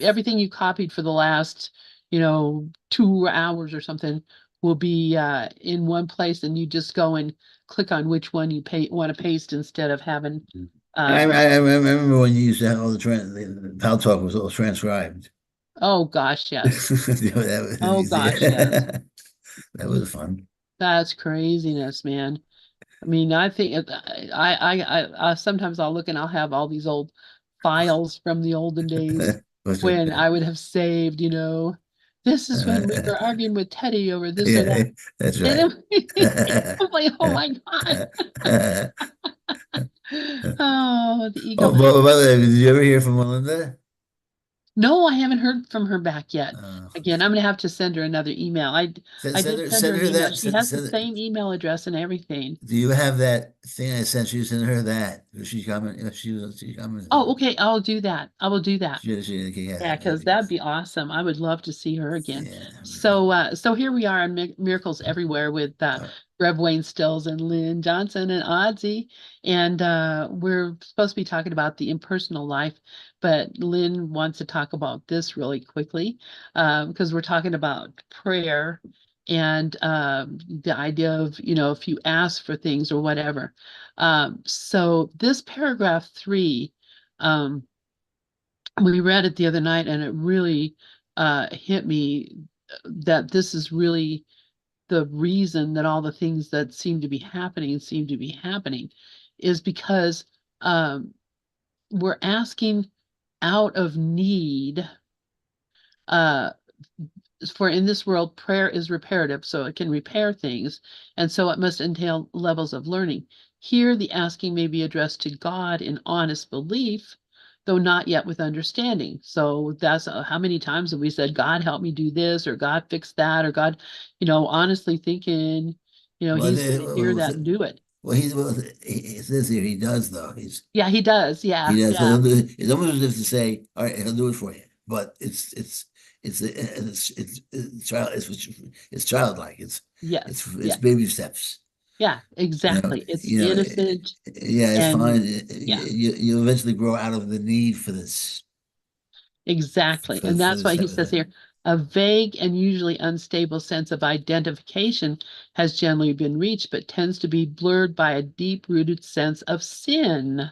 everything you copied for the last, 2 hours or something will be in one place, and you just go and click on which one you want to paste instead of having I remember when you used to have all the Pal Talk was all transcribed. oh gosh, yes. That Oh was, gosh, yes. yeah. That was fun. That's craziness, man. I mean, I think sometimes I'll look and I'll have all these old files from the olden days What's it? when I would have saved, this is when we were arguing with Teddy over this or Yeah, that. that's And right. then I'm like, oh my God. Oh, the ego. Oh, by the way, did you ever hear from Melinda? No, I haven't heard from her back yet. Uh, Again, I'm gonna have to send her another email. I did send her send an her email. that. She has the Send, same email address and everything. do you have that thing I sent you? Send her that. She's coming. She's coming. Oh, okay, I'll do that. I will do that. Okay, yeah, Yeah, that'd because be, that'd be awesome. I would love to see her again. yeah, that'd be fun. So here we are on Miracles Everywhere with Uh, Rev Wayne Stills and Lynn Johnson and Oddsy, and we're supposed to be talking about the impersonal life, but Lynn wants to talk about this really quickly because we're talking about prayer and the idea of if you ask for things or whatever. So this paragraph 3. Um, we read it the other night and it really hit me that this is really the reason that all the things that seem to be happening is because um, we're asking out of need. uh, for in this world, prayer is reparative, so it can repair things, and so it must entail levels of learning. Here, the asking may be addressed to God in honest belief, though not yet with understanding. So that's how many times have we said, God, help me do this, or God, fix that, or God, honestly thinking, well, He's going to hear that and do it. it says here he does though. Yeah, He does. He Yeah, does. So yeah. it's almost as if to say, all right, he'll do it for you. But it's childlike. Yes, It's yes. baby steps. Yeah, exactly. It's You know, innocent yeah, it's and fine. yeah. You eventually grow out of the need for this, Exactly. And for that's this why type he of says thing. here, a vague and usually unstable sense of identification has generally been reached, but tends to be blurred by a deep-rooted sense of sin.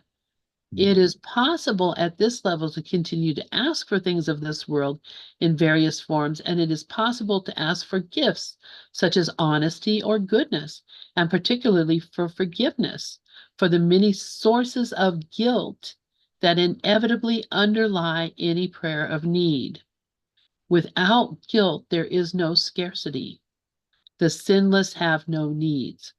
It is possible at this level to continue to ask for things of this world in various forms, and it is possible to ask for gifts such as honesty or goodness, and particularly for forgiveness, for the many sources of guilt that inevitably underlie any prayer of need. Without guilt, there is no scarcity. The sinless have no needs.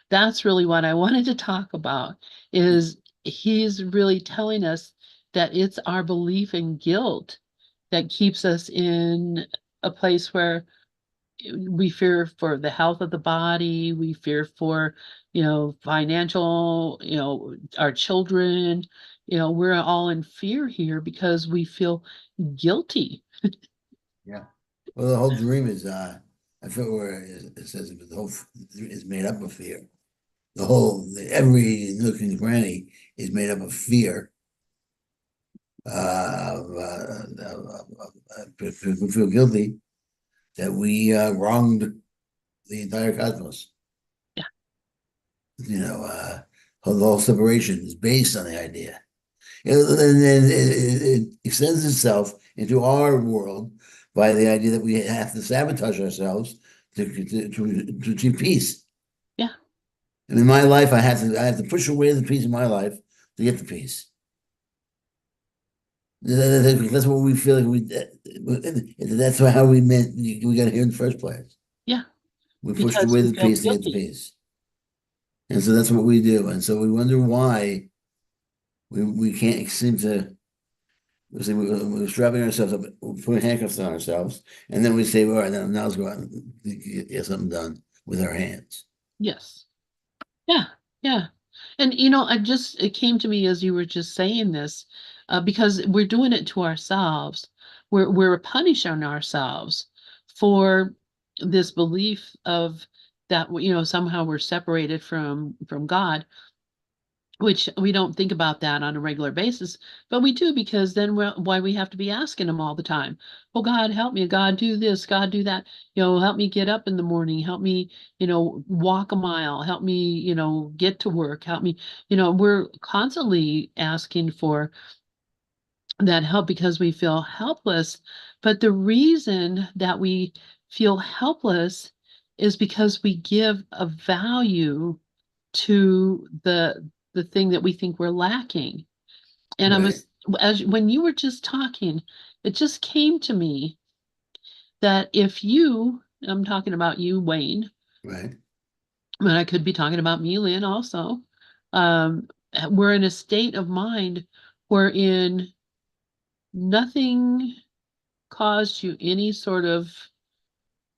That's really what I wanted to talk about is he's really telling us that it's our belief in guilt that keeps us in a place where we fear for the health of the body, we fear for, financial, our children, we're all in fear here because we feel guilty. Yeah. Well, the whole dream is, I forget where it says it, but the whole is made up of fear. Every nook and cranny is made up of fear. We feel guilty that we wronged the entire cosmos. Yeah, The whole separation is based on the idea. And then it extends itself into our world by the idea that we have to sabotage ourselves to achieve peace. yeah, And in my life, I have to push away the peace in my life to get the peace. That's what we feel like that's how we got here in the first place. yeah, We pushed because away we the feel peace to get the guilty. peace. And so that's what we do. And so we wonder why we can't seem to we're strapping ourselves up, we're putting handcuffs on ourselves, and then we say, all right, now let's go out and get something done with our hands. Yes. Yeah, yeah. And it came to me as you were just saying this, because we're doing it to ourselves. We're punishing ourselves for this belief of that, somehow we're separated from God. which we don't think about that on a regular basis, but we do because then why we have to be asking him all the time. Oh God, help me. God, do this. God, do that. Help me get up in the morning. Help me, walk a mile. Help me, get to work. Help me. We're constantly asking for that help because we feel helpless. But the reason that we feel helpless is because we give a value to the thing that we think we're lacking. And Right, as when you were just talking, it just came to me that if you, I'm talking about you, Wayne, right. but I could be talking about me, Lynn, also. Um, we're in a state of mind wherein nothing caused you any sort of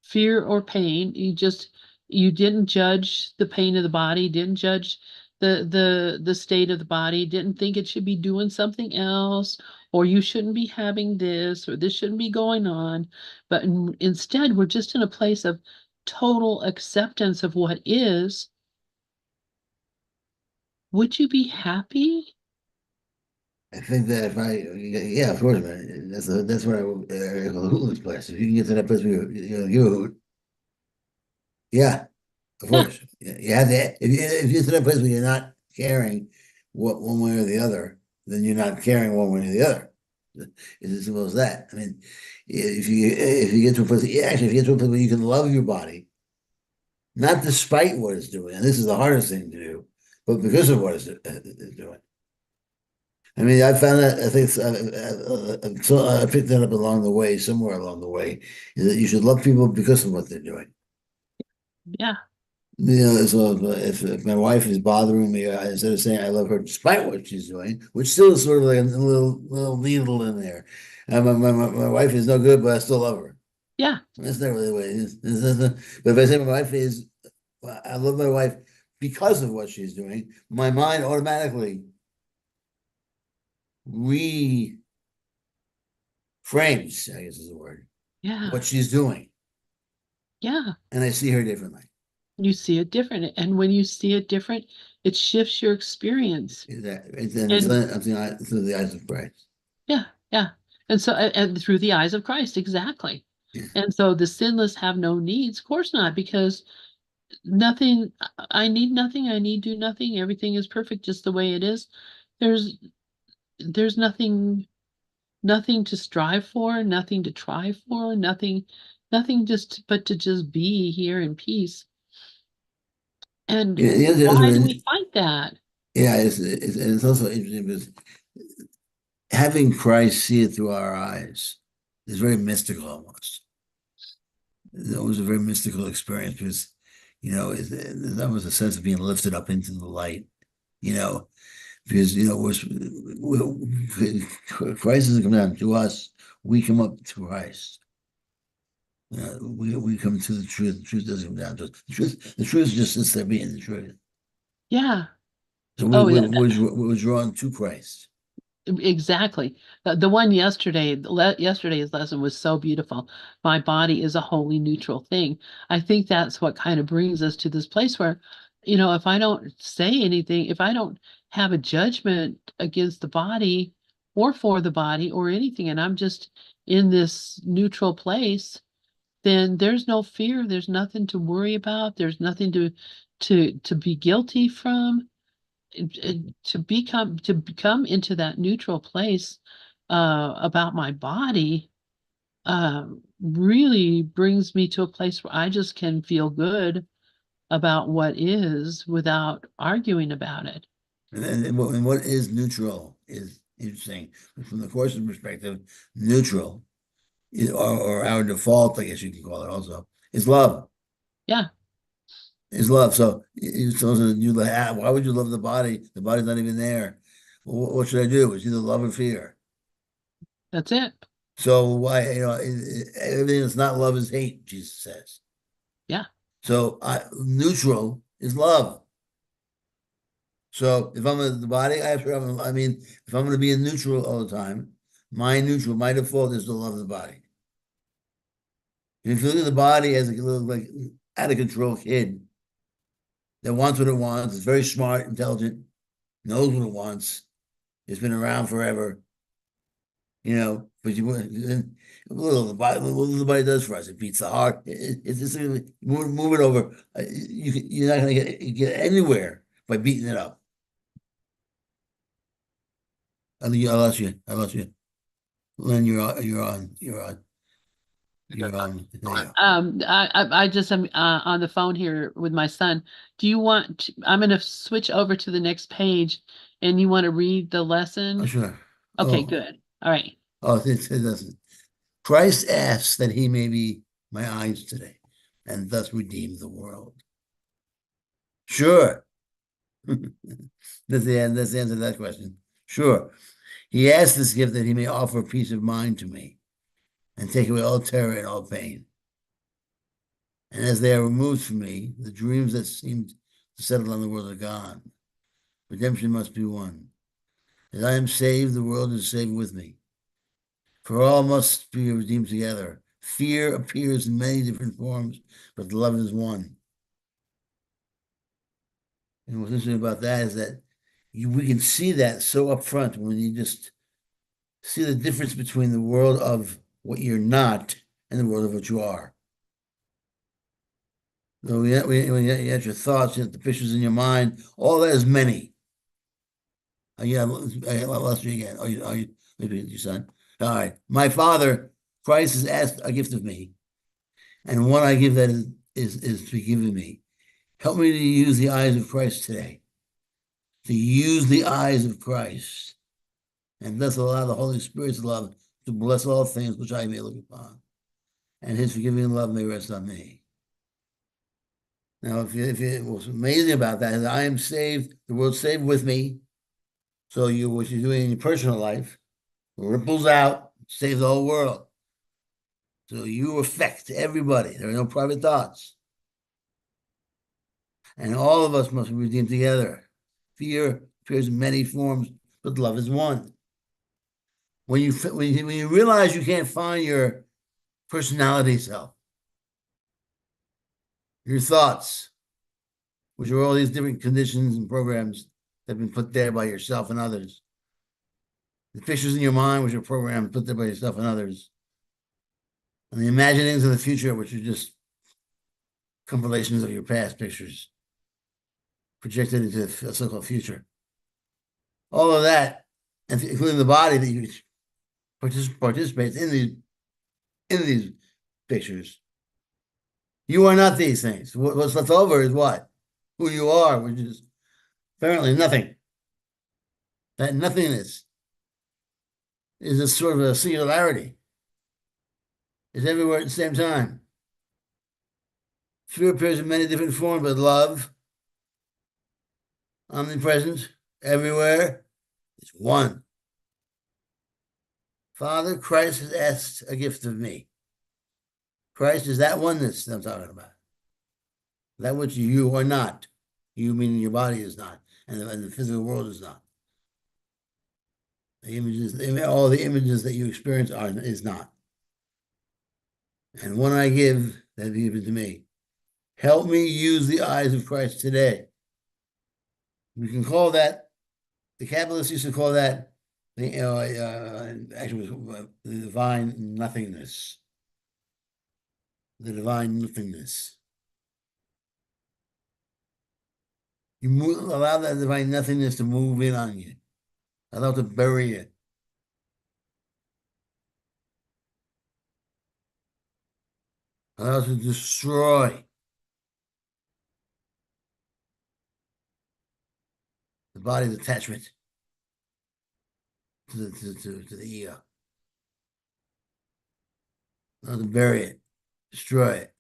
fear or pain. You didn't judge the pain of the body, didn't judge the state of the body, didn't think it should be doing something else, or you shouldn't be having this, or this shouldn't be going on. But instead, we're just in a place of total acceptance of what is. Would you be happy? I think that if I, yeah, of course, man. That's what I call the Hooligans place. If you can get to that place where you yeah, of Yeah, course. You have to, if you're to that place where you're not caring what one way or the other, then you're not caring one way or the other. It's as simple as that. I mean, if you get to a place, yeah, actually, if you get to a place where you can love your body, not despite what it's doing, and this is the hardest thing to do, but because of what it's doing. I mean, I found that I think so I picked that up along the way, somewhere along the way, is that you should love people because of what they're doing. yeah, So if my wife is bothering me, instead of saying I love her despite what she's doing, which still is sort of like a little needle in there. My wife is no good, but I still love her. yeah, That's not really the way it is. But if I say my wife is, I love my wife because of what she's doing, my mind automatically reframes, I guess is the word, yeah, what she's doing, yeah. and I see her differently. You see it different. And when you see it different, it shifts your experience. And it's And I'm seeing through the eyes of Christ. yeah, yeah. And so, and through the eyes of Christ, exactly. Yeah. And so the sinless have no needs. Of course not, because nothing, I need nothing, I need do nothing. Everything is perfect just the way it is. There's, there's nothing to strive for, nothing to try for, nothing just, but to just be here in peace. And Yeah, yeah, why do we fight that? yeah, and it's also interesting because having Christ see it through our eyes is very mystical almost. It's always a very mystical experience because, there's almost a sense of being lifted up into the light, you know, because, Christ doesn't come down to us, we come up to Christ. We come to the truth. The truth doesn't come down to us. The truth just sits there being the truth. Yeah. So Oh, yeah. we're drawn to Christ. Exactly. The one yesterday, yesterday's lesson was so beautiful. My body is a wholly neutral thing. I think that's what kind of brings us to this place where, if I don't say anything, if I don't have a judgment against the body or for the body or anything, and I'm just in this neutral place, then there's no fear. There's nothing to worry about. There's nothing to be guilty from to become into that neutral place about my body really brings me to a place where I just can feel good about what is without arguing about it. And what is neutral is interesting. From the course's perspective, neutral, or our default, I guess you can call it also, is love. Yeah, Is love. So why would you love the body? The body's not even there. Well, what should I do? It's either love or fear. that's it. So why, everything that's not love is hate, Jesus says. Yeah, So neutral is love. So if I'm in the body, I mean, if I'm going to be in neutral all the time, my default is to love the body. And if you look at the body as a little like out of control kid that wants what it wants, is very smart, intelligent, knows what it wants. It's been around forever, but what the body does for us, it beats the heart. It's just move it over. You're not going to get anywhere by beating it up. I lost you. I lost you. Len, you're on. There you go. I just am on the phone here with my son. Do you want I'm going to switch over to the next page and you want to read the Oh, lesson? sure. Okay, Oh, good. All right. oh, it doesn't. Christ asks that he may be my eyes today and thus redeem the world. Sure. That's the end. That's the answer to that question. Sure. He asks this gift that he may offer peace of mind to me and take away all terror and all pain. And as they are removed from me, the dreams that seemed to settle on the world are gone. Redemption must be won. As I am saved, the world is saved with me. For all must be redeemed together. Fear appears in many different forms, but love is one. And what's interesting about that is that we can see that so upfront when you just see the difference between the world of what you're not and the world of what you are. So when you have your thoughts, you have the pictures in your mind, all that is many. Yeah, I lost you again. Maybe your son. All right. My Father, Christ has asked a gift of me, and one I give that is to be given me. Help me to use the eyes of Christ today, to use the eyes of Christ, and thus allow the Holy Spirit's love to bless all things which I may look upon, and his forgiving love may rest on me. Now, what's amazing about that is I am saved, the world's saved with me. So what you're doing in your personal life ripples out, saves the whole world. So you affect everybody. There are no private thoughts. And all of us must be redeemed together. Fear appears in many forms, but love is one. When you realize you can't find your personality self, your thoughts, which are all these different conditions and programs that have been put there by yourself and others. The pictures in your mind, which are programs put there by yourself and others. And the imaginings of the future, which are just compilations of your past pictures projected into a so-called future. All of that, including the body that you participates in these pictures. You are not these things. What's left over is what? Who you are, which is apparently nothing. That nothingness is a sort of a singularity. It's everywhere at the same time. Fear appears in many different forms, but love, omnipresent, everywhere, is one. Father, Christ has asked a gift of me. Christ is that oneness that I'm talking about. That which you are not. You meaning your body is not, and the physical world is not. The images, all the images that you experience is not. And one I give that be given to me. Help me use the eyes of Christ today. We can call that, the Kabbalists used to call that actually the divine nothingness. The divine nothingness. Allow that divine nothingness to move in on you. Allow it to bury you. Allow it to destroy the body's attachment to the ego. Allow it to bury it, destroy it.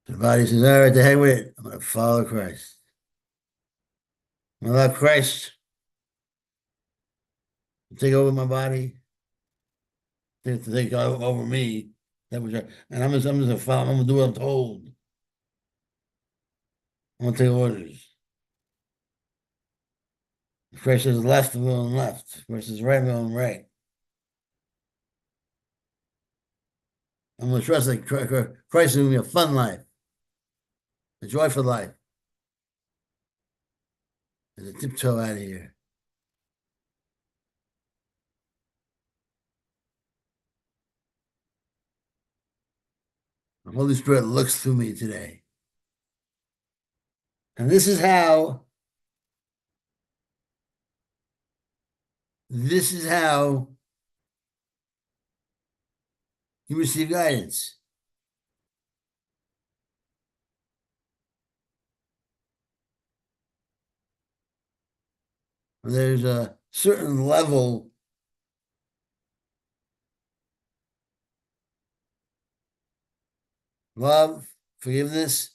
So the body says, all right, the heck with it. I'm going to follow Christ. I'm going to allow Christ to take over my body, to take over me. And I'm just going to follow. I'm going to do what I'm told. I'm going to take orders. If Christ says left, I'm going left. If Christ says right, I'm going right. I'm going to trust that Christ is going to be a fun life, a joyful life. As I tiptoe out of here. The Holy Spirit looks through me today. And this is how you receive guidance. There's a certain level love, forgiveness.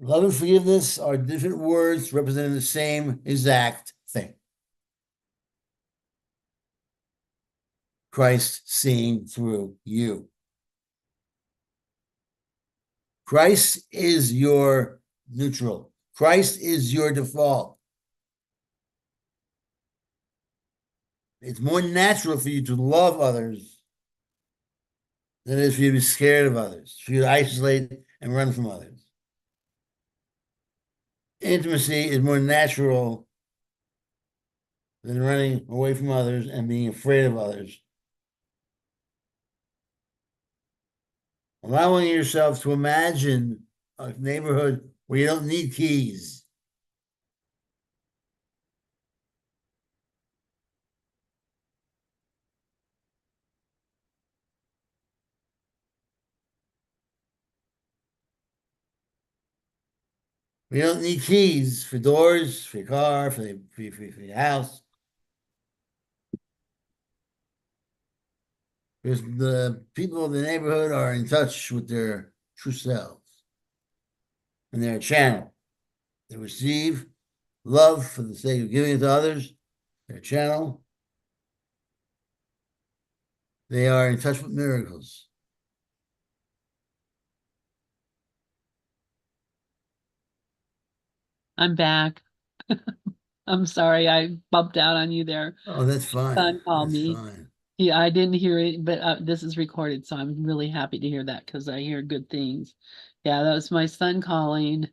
Love and forgiveness are different words representing the same exact thing. Christ seeing through you. Christ is your neutral. Christ is your default. It's more natural for you to love others than it is for you to be scared of others, for you to isolate and run from others. Intimacy is more natural than running away from others and being afraid of others. Allowing yourself to imagine a neighborhood where you don't need keys. We don't need keys for doors, for your car, for your house. Because the people of the neighborhood are in touch with their true selves. And they're a channel. They receive love for the sake of giving it to others. They're a channel. They are in touch with miracles. I'm back. I'm sorry, I bumped out on you there. Oh, that's fine. Son called That's me. fine. Yeah, I didn't hear it, but this is recorded, so I'm really happy to hear that because I hear good things. Yeah, that was my son calling,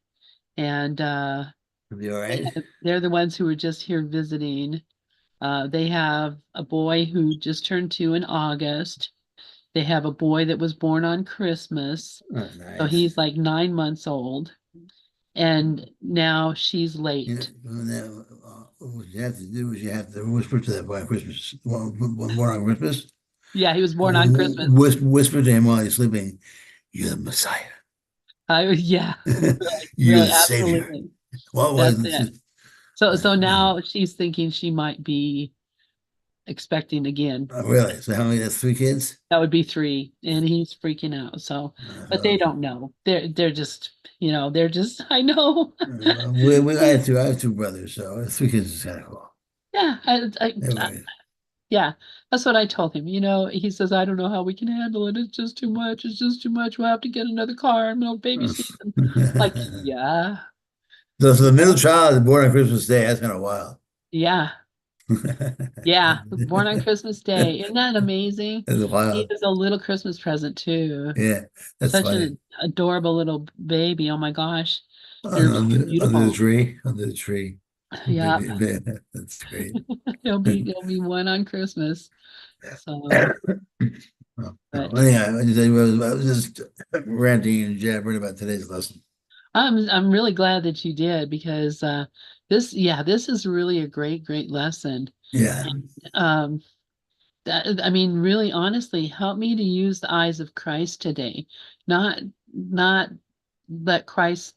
and It'll be all right. they're the ones who were just here visiting. They have a boy who just turned 2 in August. They have a boy that was born on Christmas, That's so nice. he's like 9 months old, and now she's You know, late. what you have to do is you have to whisper to that boy on Christmas. One more on Christmas. Yeah, he was born on Christmas. Whisper to him while he's sleeping, "You're the Messiah. Yeah, You're really, the Savior." absolutely. What That's was it. it? So now she's thinking she might be expecting again. Really? So how many? That's 3 kids. That would be 3, and he's freaking out. So, but they So, don't know. They're just, they're just. I know. I have two brothers, so 3 kids is kind of cool. Yeah, Anyway, yeah. That's what I told him. He says I don't know how we can handle it. It's just too much. It's just too much. We'll have to get another car and we'll babysit them. Like, yeah, so the middle child is born on Christmas Day. That's kind of wild. yeah. Yeah, born on Christmas Day. Isn't that amazing? That's He wild. is a little Christmas present too. Yeah, that's Such funny. an adorable little baby. Oh my gosh. They're just Under the beautiful. tree, under the tree. Yeah. That's great. He'll be one on Christmas. So, Well, but anyhow, I was just ranting and jabbering about today's lesson. I'm really glad that you did because this is really a great, great lesson. Yeah. And I mean, really honestly, help me to use the eyes of Christ today. Not let Christ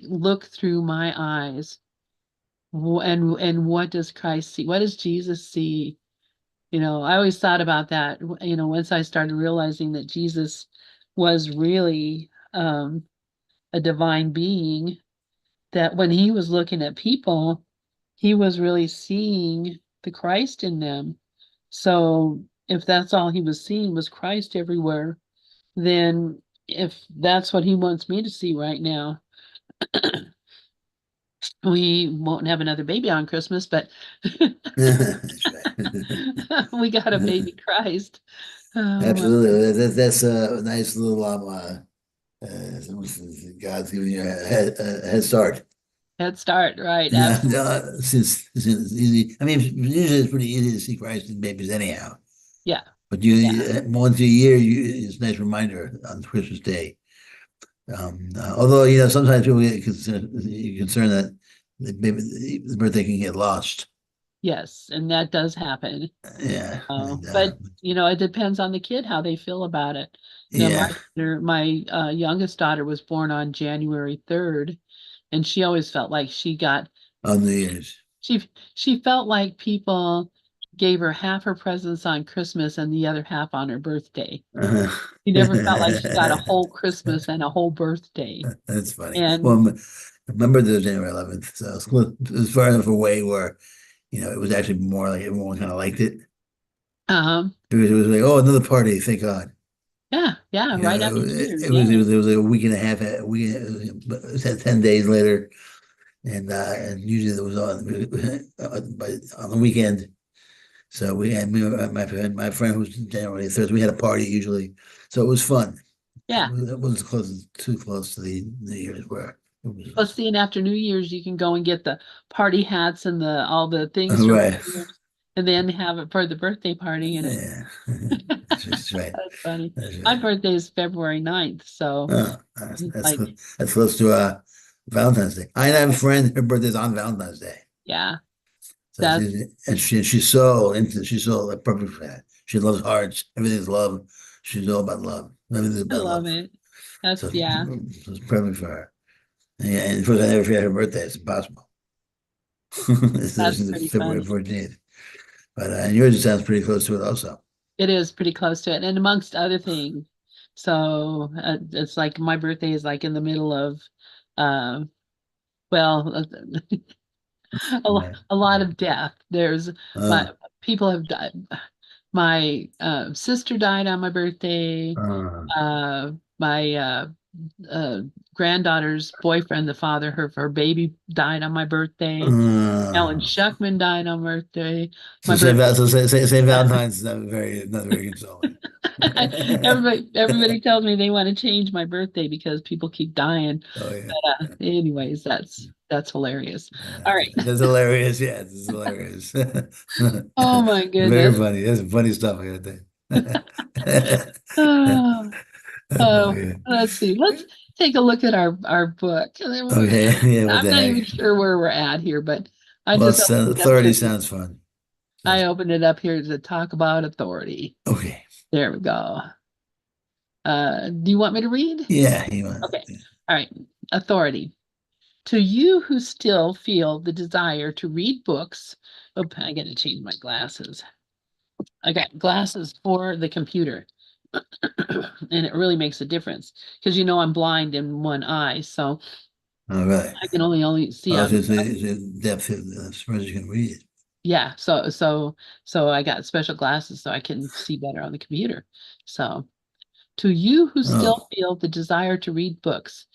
look through my eyes. And what does Christ see? What does Jesus see? I always thought about that, once I started realizing that Jesus was really a divine being, that when he was looking at people, he was really seeing the Christ in them. So if that's all he was seeing was Christ everywhere, then if that's what he wants me to see right now, we won't have another baby on Christmas, but That's right. we got a baby Christ. Oh, Absolutely. That's a nice little God's giving you a head start. head start, right? Yeah, Absolutely. since it's easy. I mean, usually it's pretty easy to see Christ in babies anyhow. Yeah, But yeah, once a year, it's a nice reminder on Christmas Day. Although sometimes people get concerned that the birthday can get lost. yes, and that does happen. Yeah, and But it depends on the kid how they feel about it. yeah, My youngest daughter was born on January 3rd, and she always felt like on New Year's. she felt like people gave her half her presents on Christmas and the other half on her birthday. Uh-huh. She never felt like she got a whole Christmas and a whole birthday. That's funny. And Well, I remember the January 11th, so it was far enough away where it was actually more like everyone kind of liked it. um, It was like, oh, another party, thank God. yeah, yeah, right after New It Year's, was it yeah, was it was like a week and a half, a week, 10 days later, and usually it was on the weekend. So we had me, my friend who's January 3rd, we had a party usually, so it was fun. yeah. It wasn't too close to the New Year's where it Plus, was seeing after New Year's, you can go and get the party hats and the all the things from right. New Year's, and then have it for the birthday party. And Yeah, that's right. that's funny. That's My right. birthday is February 9th, so Oh, it's like, that's close to Valentine's Day. I have a friend, her birthday's on Valentine's Day. yeah, So that's she's so like perfect for that. She loves hearts. Everything's love. She's all about love. Everything's I about love love. it. That's So, yeah, so it's perfect for her. And of course, I never forget her birthday. It's impossible. that's It's pretty February funny. 14th. But and yours sounds pretty close to it also. It is pretty close to it, and amongst other things. So it's like my birthday is like in the middle of, uh, well, Yeah. a lot of death. There's Uh, my people have died. My sister died on my birthday. uh, My uh, granddaughter's boyfriend, the father, her baby died on my birthday. Alan uh. Shuckman died on my birthday. So My birthday. St. Yeah. Valentine's is not very consoling. Everybody tells me they want to change my birthday because people keep dying. Oh yeah. Anyways, that's hilarious. All right. That's hilarious. Yeah, it's hilarious. Oh my Very goodness. funny. That's funny stuff, I gotta think. Oh, Oh, oh, yeah. let's see. Let's take a look at our book. And then Okay, yeah, what I'm the not even heck? sure where we're at here, but I Well, just opened it up authority to sounds fun. I Sounds opened it up here to talk about authority. okay. There we go. Do you want me to read? Yeah, you want, Okay. All right. Authority. To you who still feel the desire to read books, oh, I got to change my glasses. I got glasses for the computer, and it really makes a difference because I'm blind in one eye, so all right. I can only see Oh, on. it's a depth as far as you can read. Yeah, so I got special glasses so I can see better on the computer. So, to you who still Oh, feel the desire to read books,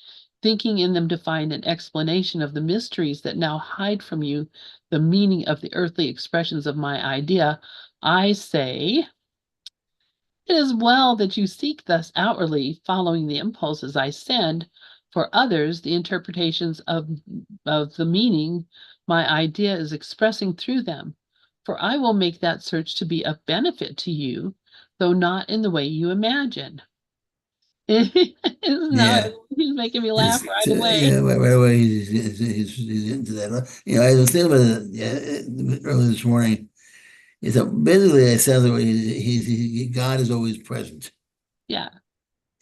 thinking in them to find an explanation of the mysteries that now hide from you the meaning of the earthly expressions of my idea, I say, it is well that you seek thus outwardly, following the impulses I send, for others the interpretations of the meaning my idea is expressing through them. For I will make that search to be of benefit to you, though not in the way you imagine. Isn't yeah. that he's making me laugh right away? Yeah, right away he's into that. I was thinking about it earlier this morning. So basically, it sounds like God is always present. Yeah,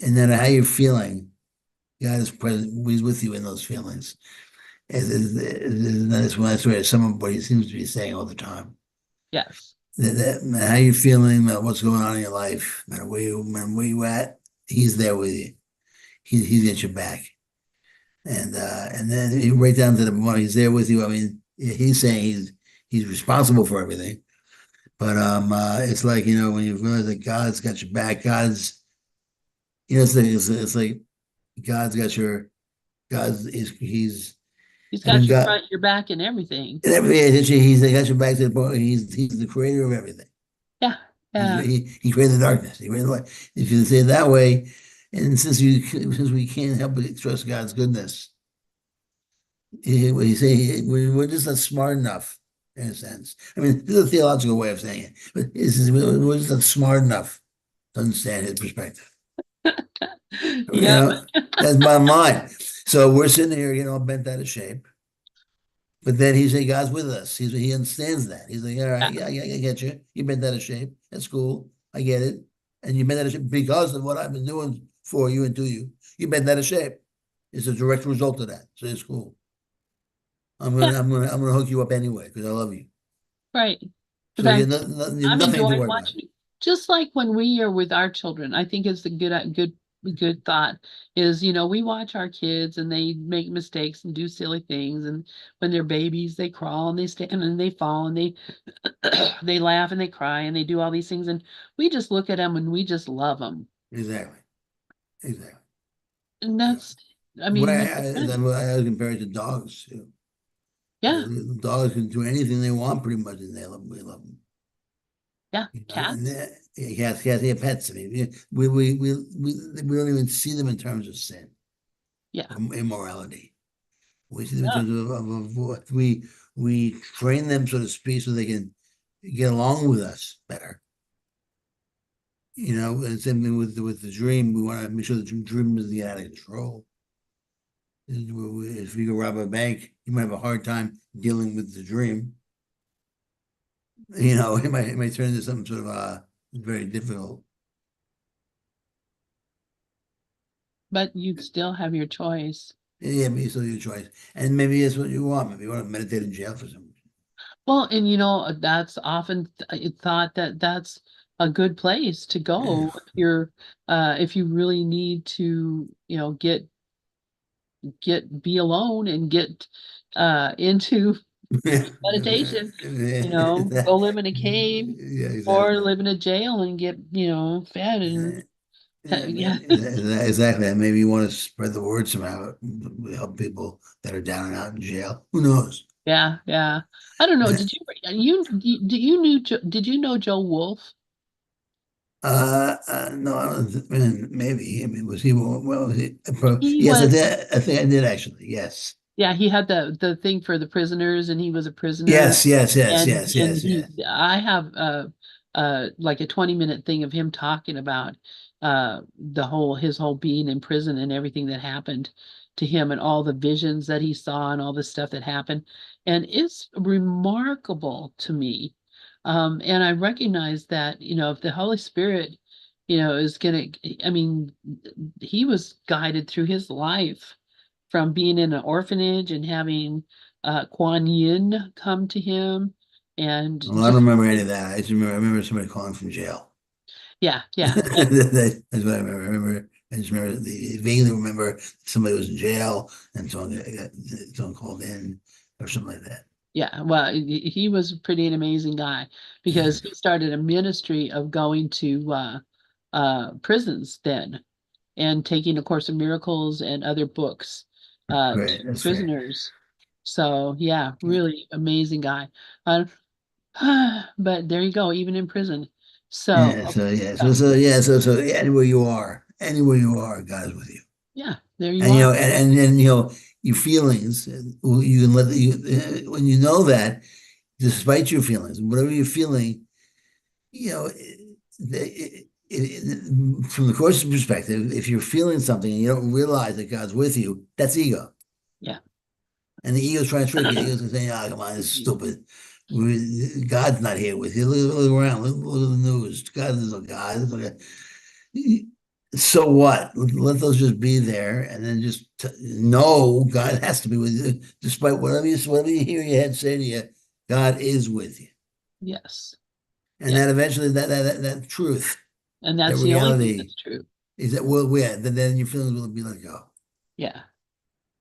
And no matter how you're feeling, God is present. He's with you in those feelings. That's what what he seems to be saying all the time. yes, No matter how you're feeling, no matter what's going on in your life, no matter where you at, he's there with you. He's got your back. And then you right down to the point, he's there with you. I mean, he's saying he's responsible for everything. But it's like when you realize that God's got your back, it's like God's got your God's he's he's I mean got your God front, your back, and everything. and everything he's got your back to the point. He's the creator of everything. Yeah, Yeah. He created the darkness. He created the light. If you say it that way, and since we can't help but trust God's goodness, what you say we're just not smart enough in a sense. I mean, this is a theological way of saying it, but we're just not smart enough to understand his perspective. You Yep. know, that's my mind. So we're sitting here, bent out of shape. But then he said, God's with us. He understands that. He's like, all right, Yeah. yeah, I get you. You've been out of shape. That's cool. I get it. And you've been out of shape because of what I've been doing for you and to you. You've been out of shape. It's a direct result of that. So it's cool. Yeah. I'm gonna hook you up anyway because I love you. Right. In So fact, you have I'm nothing to enjoying worry about. watching, just like when we are with our children. I think it's a good thought is, we watch our kids and they make mistakes and do silly things. And when they're babies, they crawl and they stand and they fall and they, they laugh and they cry and they do all these things. And we just look at them and we just love them. Exactly. Exactly. And Yeah. that's, I What mean, it's good. I compare it to dogs too. Yeah. Dogs can do anything they want pretty much, and they love them. We love them. Yeah. And Cats. cats, yeah, pets. I mean, we don't even see them in terms of sin Yeah. or immorality. We see them in Yeah. terms of what we train them, so to speak, so they can get along with us better. And same thing with the dream. We want to make sure the dream doesn't get out of control. If you go rob a bank, you might have a hard time dealing with the dream. It might turn into something sort of very difficult. But you'd still have your choice. Yeah, maybe it's still your choice. And maybe that's what you want. Maybe you want to meditate in jail for some reason. Well, and that's often thought that that's a good place to Yeah. go if you really need to, be alone and get into meditation, go live in a cave Yeah, or exactly. live in a jail and get, fed Yeah, and yeah, yeah. exactly. And maybe you want to spread the word somehow, help people that are down and out in jail. Who knows? Yeah, yeah. I don't know. Uh, Did you know Joe Wolf? no, I don't maybe. I mean, was he? Well, He yes, I was did. I think I did actually. Yes, Yeah, he had the thing for the prisoners and he was a prisoner yes, yes, yes, and yes, yes, yes. I have like a 20-minute thing of him talking about his whole being in prison and everything that happened to him and all the visions that he saw and all the stuff that happened. And it's remarkable to me. And I recognize that, if the Holy Spirit, is gonna, I mean, he was guided through his life from being in an orphanage and having Kuan Yin come to him and Well, I don't just remember any of that. I remember somebody calling from jail. yeah, yeah, That's what I remember. I just remember vaguely remember somebody was in jail and someone called in or something like that. yeah. Well, he was pretty an amazing guy because he started a ministry of going to prisons then and taking A Course in Miracles and other books That's great. to That's great. prisoners. So yeah, really amazing guy. Uh, but there you go, even in prison. So Yeah. okay, So yeah. so Yeah, anywhere you are, God is with you. yeah, there you And are. your feelings. You can let you when you know that, despite your feelings, whatever you're feeling, from the course's perspective, if you're feeling something and you don't realize that God's with you, that's ego. Yeah. And the ego's trying to trick you. The ego's saying, "Ah, come on, it's stupid. God's not here with you. Look around. Look at the news. God is a God. So what? Let those just be there, and then just know God has to be with you, despite whatever you hear your head say to you. God is with you, Yes. and Yeah. that eventually that truth, And that that's the only thing reality that's true. is that yeah, then your feelings will be let go. Yeah.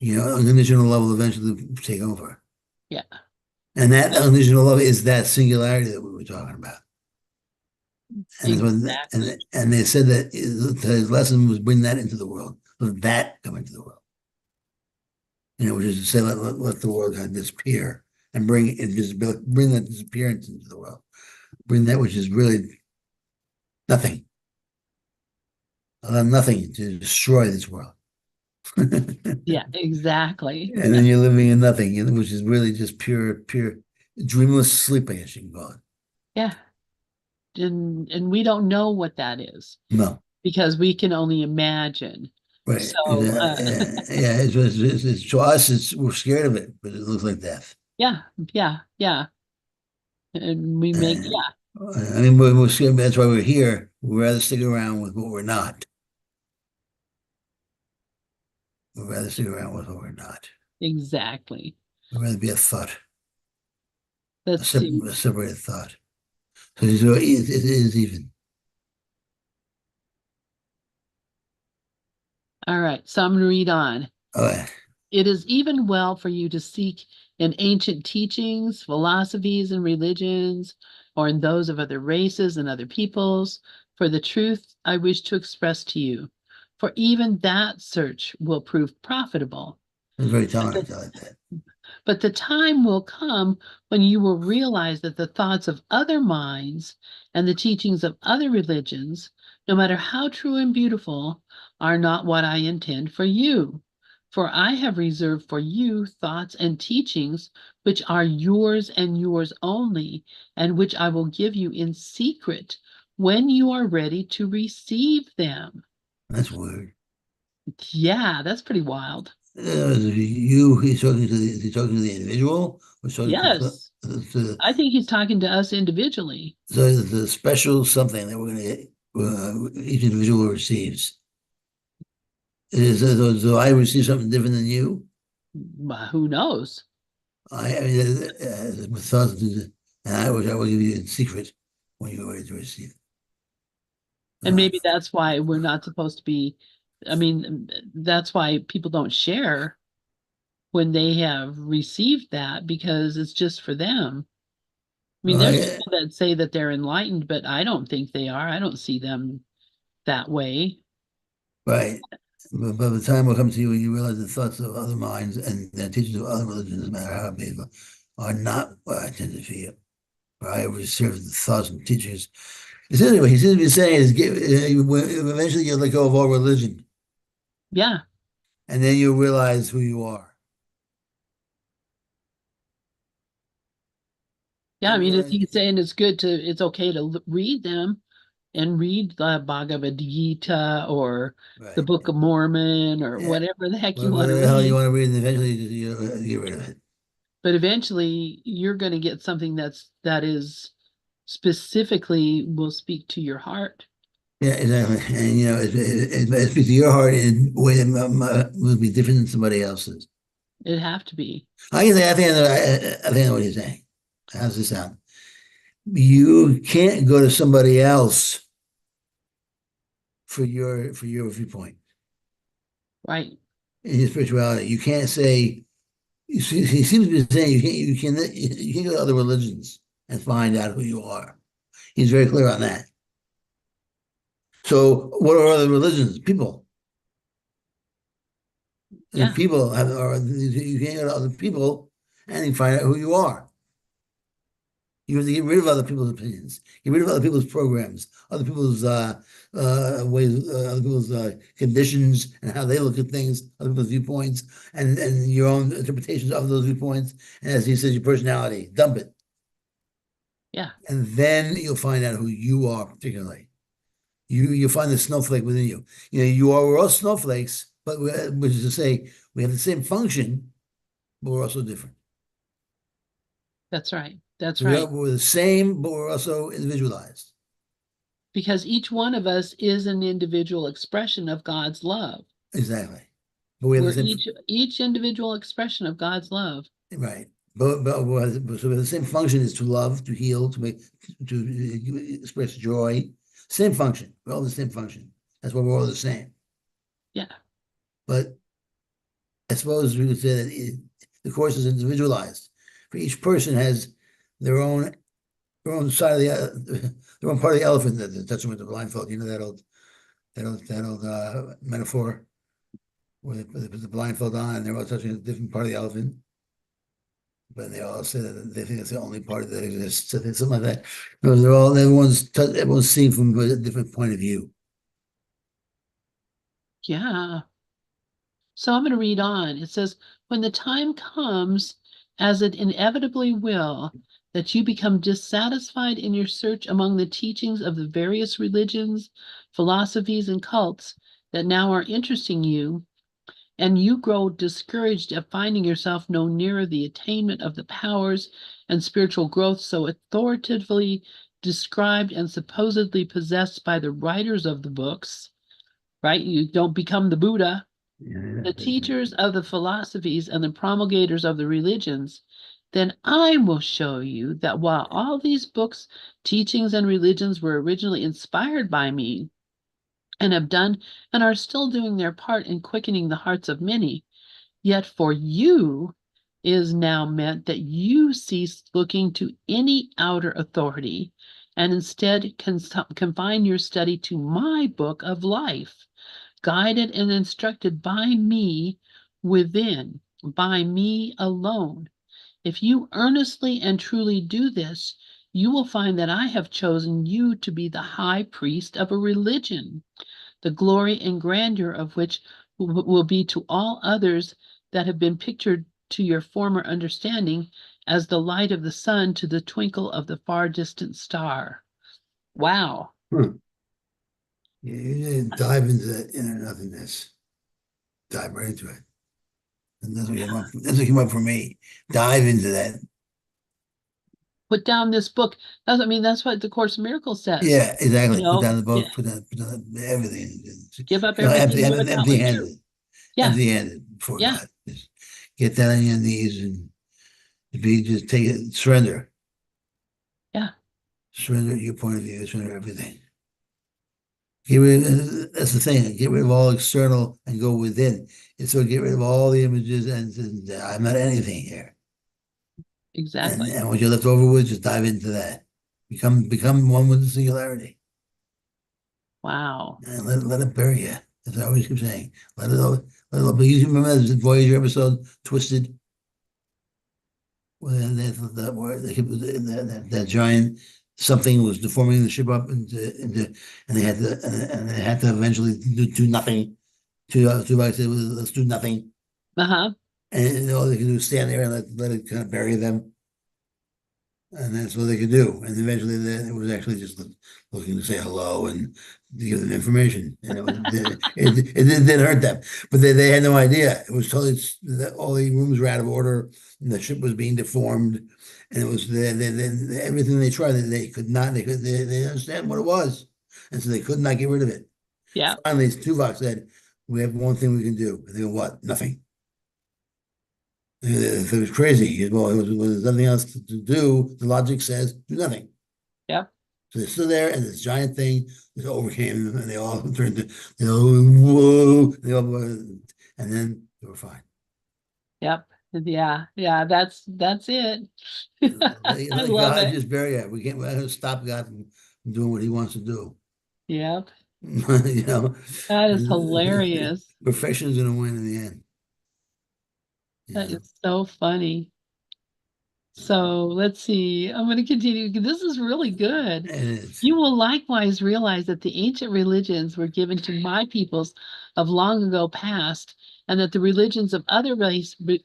Unconditional love will eventually take over. Yeah. And that Yeah. unconditional love is that singularity that we were talking about. Exactly. And they said that his lesson was bring that into the world. Let that come into the world. Which is to say, let the world kind of disappear and bring that disappearance into the world. Bring that which is really Nothing. Nothing to destroy this world. Yeah, exactly. And then you're living in nothing, which is really just pure dreamless sleep, I guess you can call it. Yeah. And we don't know what that is No, because we can only imagine. right. So, Yeah, to us, we're scared of it, but it looks like death. yeah, yeah, yeah. And we make, Uh, yeah, I mean, we're scared. That's why we're here. We'd rather stick around with what we're not. We'd rather stick around with what we're not. exactly. We'd rather be a thought, Let's see. a separated thought. So it is even. All right. So I'm going to read on. Oh, It is even well for you to seek in ancient teachings, philosophies, and religions, or in those of other races and other peoples, for the truth I wish to express to you. For even that search will prove profitable. it's very But telling. the I like that. But the time will come when you will realize that the thoughts of other minds and the teachings of other religions, no matter how true and beautiful, are not what I intend for you. For I have reserved for you thoughts and teachings which are yours and yours only, and which I will give you in secret when you are ready to receive them. That's weird. Yeah, that's pretty wild. He's talking to the individual, or talking Yes, to I think he's talking to us individually. the special something that we're going to get, each individual receives. So I receive something different than you. Who knows? I mean, with thoughts, and I will give you in secret when you're ready to receive it. And maybe that's why we're not supposed to be, I mean, that's why people don't share when they have received that because it's just for them. I mean, there's I, people that say that they're enlightened, but I don't think they are. I don't see them that way. right. But by the time will come to you when you realize the thoughts of other minds and the teachings of other religions, no matter how big, are not what I intended for you. For I have reserved the thoughts and teachings. Essentially, what he seems to be saying is, eventually you'll let go of all religion, Yeah. and then you'll realize who you are. Yeah. I You mean, realize, he's saying it's okay to read them and read the Bhagavad Gita or the right? Book of Mormon or Yeah. whatever the heck you want to Whatever the hell you read. want to read, and eventually you get rid of it. But eventually you're going to get something that is specifically will speak to your heart. Yeah, exactly. And it speaks to your heart in a way that will be different than somebody else's. It'd have to be. I think I know what he's saying. How's this sound? You can't go to somebody else for your viewpoint Right. in your spirituality. You can't say. He seems to be saying you can't go to other religions and find out who you are. He's very clear on that. So, what are other religions? People. And Yeah. people have, or you can't go to other people and you find out who you are. You have to get rid of other people's opinions, get rid of other people's programs, other people's ways, other people's conditions and how they look at things, other people's viewpoints, and your own interpretations of those viewpoints. And as he says, your personality, dump it, Yeah. and then you'll find out who you are particularly. You find the snowflake within you. We're all snowflakes, but which is to say, we have the same function, but we're also different. That's right. That's So right. we're the same, but we're also individualized. Because each one of us is an individual expression of God's love. Exactly. But we have the We're same, each individual expression of God's love. right. So the same function is to love, to heal, to express joy. Same function. We're all the same function. That's why we're all the same. Yeah. But I suppose we would say that the course is individualized. For each person has their own their own side of their own part of the elephant that they're touching with the blindfold. You know that old metaphor where they put the blindfold on and they're all touching a different part of the elephant. but they all say that they think it's the only party that exists. I think something like that. No, they're all everyone's seeing from a different point of view. Yeah. So I'm going to read on. It says, when the time comes, as it inevitably will, that you become dissatisfied in your search among the teachings of the various religions, philosophies, and cults that now are interesting you, and you grow discouraged at finding yourself no nearer the attainment of the powers and spiritual growth so authoritatively described and supposedly possessed by the writers of the books, right? You don't become the Buddha, Yeah. the teachers of the philosophies and the promulgators of the religions, then I will show you that while all these books, teachings, and religions were originally inspired by me and have done and are still doing their part in quickening the hearts of many, yet for you is now meant that you cease looking to any outer authority and instead confine your study to my book of life, guided and instructed by me within, by me alone. If you earnestly and truly do this, you will find that I have chosen you to be the high priest of a religion, the glory and grandeur of which will be to all others that have been pictured to your former understanding as the light of the sun to the twinkle of the far distant star. Wow. Hmm. You dive into that inner nothingness. Dive right into it. And that's what came up for me. Dive into that. Put down this book. That's, I mean, that's what the Course in Miracles says. Yeah, exactly. Put down the Yeah, book, put down everything. give up everything, do it that way too. Empty-handed, Yeah, empty-handed before yeah, God. Just get down on your knees and just take it, yeah, surrender your point of view, surrender everything. Get rid. That's the thing. Get rid of all external and go within. And so get rid of all the images and I'm not anything here. exactly. And what you're left over with, just dive into that. Become one with the singularity. Wow. And let it bury you. As I always keep saying, let it all. But you remember that Voyager episode, Twisted, where that giant something was deforming the ship up and they had to eventually do nothing. Two bucks said, let's do nothing, Uh-huh. and all they can do is stand there and let it kind of bury them. And that's what they could do. And eventually, it was actually just looking to say hello and to give them information. And it didn't hurt them, but they had no idea. It was totally all the rooms were out of order, and the ship was being deformed, and it was everything they tried. They could not. They understand what it was, and so they could not get rid of it. Yeah, Finally, Tuvok said, "We have one thing we can do." And they go, "What? Nothing." If it was crazy, well, when there's nothing else to do, the logic says do nothing. yep, So they stood there, and this giant thing just overcame them, and they all turned to, whoa, and then they were fine. yep. Yeah, yeah, that's it. I Let love God it. just bury it. We can't let him stop God from doing what He wants to do. Yep. You know, That is hilarious. perfection's gonna win in the end. That Yeah, is so funny. So let's see. I'm going to continue. This is really good. it is. You will likewise realize that the ancient religions were given to my peoples of long ago past, and that the religions of other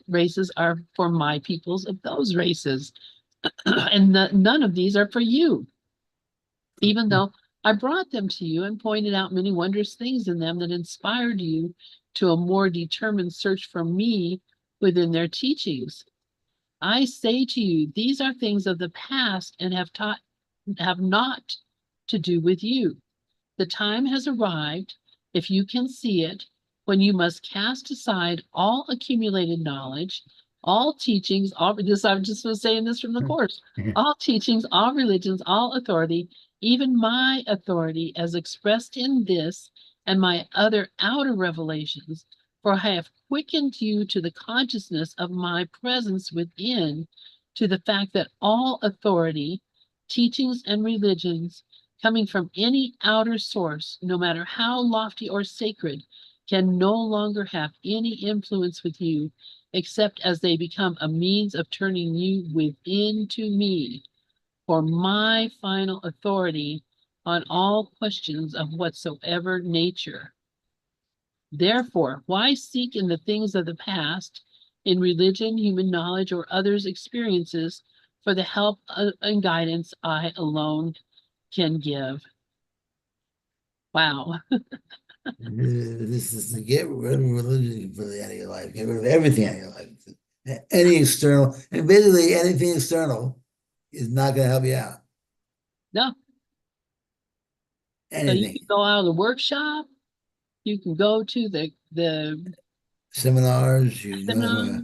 races are for my peoples of those races. And none of these are for you, even though I brought them to you and pointed out many wondrous things in them that inspired you to a more determined search for me within their teachings. I say to you, these are things of the past and have not to do with you. The time has arrived, if you can see it, when you must cast aside all accumulated knowledge, all teachings, all this I'm just saying this from the course, all teachings, all religions, all authority, even my authority as expressed in this and my other outer revelations, for I have quickened you to the consciousness of my presence within, to the fact that all authority, teachings, and religions coming from any outer source, no matter how lofty or sacred, can no longer have any influence with you except as they become a means of turning you within to me for my final authority on all questions of whatsoever nature. Therefore, why seek in the things of the past, in religion, human knowledge, or others' experiences, for the help and guidance I alone can give? Wow. This is to get rid of religion completely out of your life. Get rid of everything out of your life. Any external, and basically anything external is not going to help you out. No. So you can Anything. go out of the workshop, you can go to the Seminars, seminar.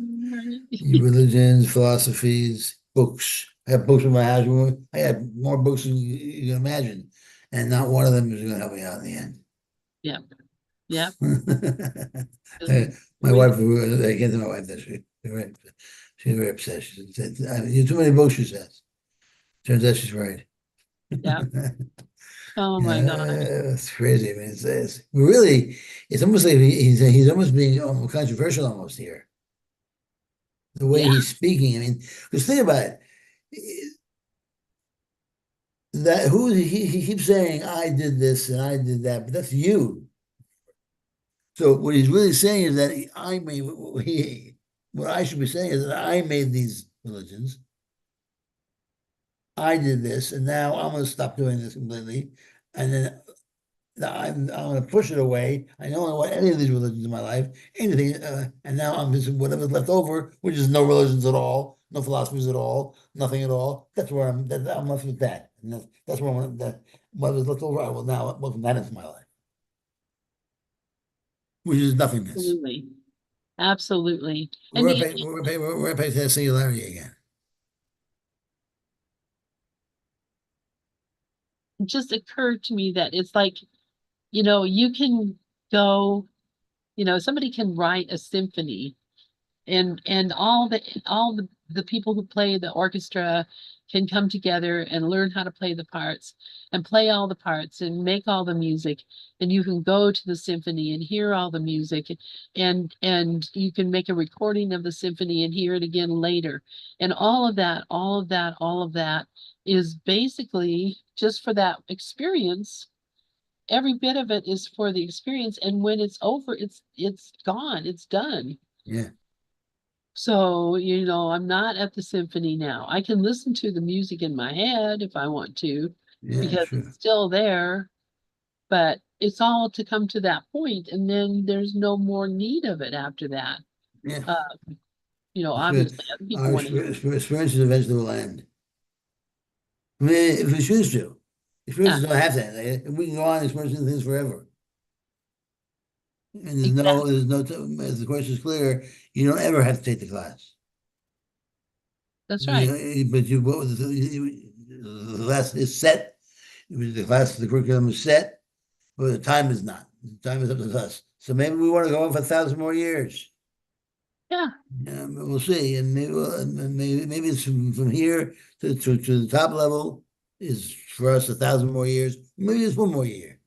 your religions, philosophies, books. I have books in my house. I have more books than you can imagine. And not one of them is going to help me out in the end. Yep. Yep. My Really, wife, I can't tell my wife that she's very upset. She said, "You too many books," she says. Turns out she's right. yeah. Oh my God. It's crazy. I mean, it's really, it's almost like he's almost being controversial almost here. The way Yeah, he's speaking. I mean, because think about it. That who he keeps saying, I did this and I did that, but that's you. So what he's really saying is that I made what I should be saying is that I made these religions. I did this, and now I'm going to stop doing this completely, and then I'm going to push it away. I don't want any of these religions in my life, anything, and now I'm just whatever's left over, which is no religions at all, no philosophies at all, nothing at all. That's where I'm left with that, and that's where whatever's left over, I will now welcome that into my life, which is nothingness. absolutely. Absolutely. And We're back, we're back to that singularity again. it just occurred to me that it's like, you can go, somebody can write a symphony and all the people who play the orchestra can come together and learn how to play the parts and play all the parts and make all the music, and you can go to the symphony and hear all the music, and you can make a recording of the symphony and hear it again later, and all of that is basically just for that experience. Every bit of it is for the experience, and when it's over, it's gone, it's done. Yeah, So, I'm not at the symphony now. I can listen to the music in my head if I want to, yeah, because it's sure. still there, but it's all to come to that point, and then there's no more need of it after that. Yeah. Uh, obviously, other people Our want to hear. experiences eventually will end. I mean, if we choose to, Yeah, experiences don't have to end. We can go on experiencing things forever. And exactly. as the question is clear, you don't ever have to take the class. That's right. But what was the class is set. The curriculum is set, but the time is not. The time is up to us. So maybe we want to go on for 1,000 more years. Yeah, We'll see, and maybe it's from here to the top level is for us 1,000 more years. Maybe it's one more year.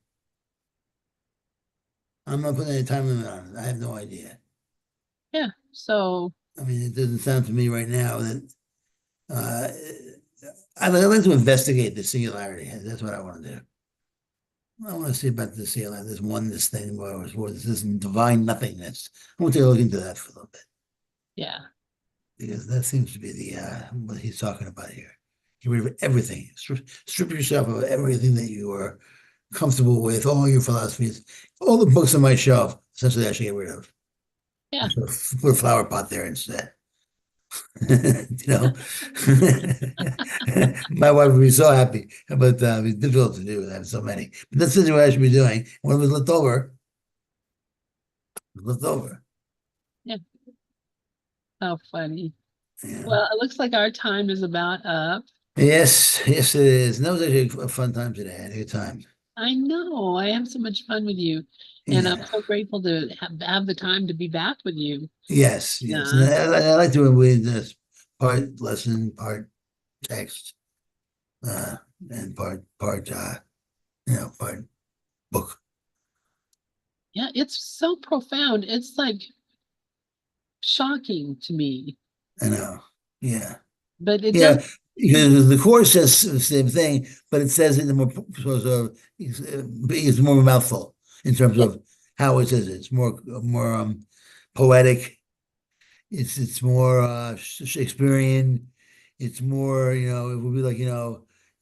I'm not putting any time limit on it. I have no idea. yeah. So, I mean, it doesn't sound to me right now that uh, I'd like to investigate the singularity. That's what I want to do. I want to see about this singularity, this oneness thing, where this divine nothingness. I want to take a look into that for a little bit yeah, because that seems to be the what he's talking about here. Get rid of everything. Strip yourself of everything that you are comfortable with, all your philosophies, all the books on my shelf. Essentially, I should get rid of. yeah. Put a flower pot there instead. You know, my wife would be so happy, but it's difficult to do. I have so many. But that's what I should be doing. When it was left over, it was left over. Yeah. How funny. Yeah. Well, it looks like our time is about up. Yes, yes, it is. And that was actually a fun time today. I had a good time. I know. I have so much fun with you, and I'm Yeah. so grateful to have the time to be back with you. Yes, yes. And Yeah. I like doing with this part lesson, part text, uh, and part book. Yeah, it's so profound. It's like shocking to me, I know. Yeah. but it does. Yeah. Because the course says the same thing, but it says it in a more sort of it's more of a mouthful in terms Yeah, of how it says it. It's more poetic. It's more Shakespearean. It's more, it would be like,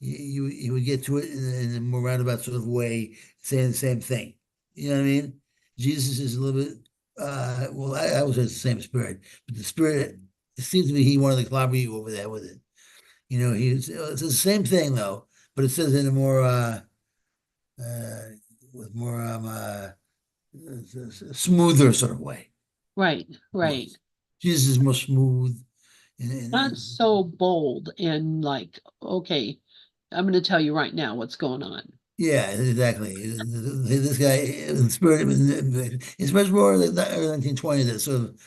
you would get to it in a more roundabout sort of way, saying the same thing. You know what I mean? Jesus is a little bit well, I would say it's the same spirit, but the spirit, it seems to me he wanted to clobber you over there with it. It's the same thing though, but it says in a more uh with more smoother sort of way. right, right. Was. Jesus is more smooth Not so bold and like, okay, I'm going to tell you right now what's going on. yeah, exactly. This guy, the spirit, it's much more like the early 1920s, that sort of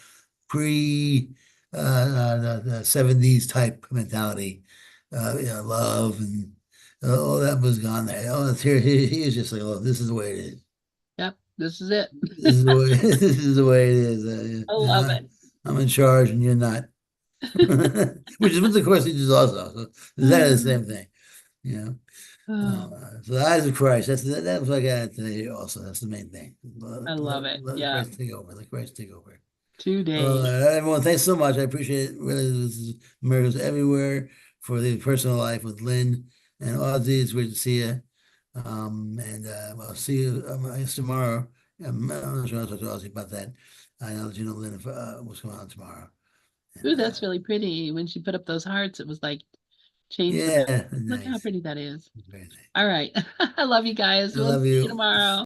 pre the 70s type mentality, love and all that was gone there. Oh, it's here. He is just like, oh, this is the way it is. Yep, this is it. This is the way. This is the way it is. I love it. I'm in charge and you're not. Which is what the course teaches also. So it's exactly the same thing. You know. Oh, So the eyes of Christ. That was what I got today. Also, that's the main thing. I love it. Let Yeah, Christ take over. Let Christ take over. Well, today. everyone, thanks so much. I appreciate it. Really, this is miracles everywhere for the personal life with Lynn and Ozzy. It's great to see you. And I'll see you, I guess, tomorrow. I'm not sure I'll talk to Ozzy about that. I know that you know Lynn what's going on tomorrow. Ooh, And that's really pretty. When she put up those hearts, it was like chains of them. yeah, Look how nice. pretty that is. Very nice. All right. I love you guys. I We'll love see you you. tomorrow.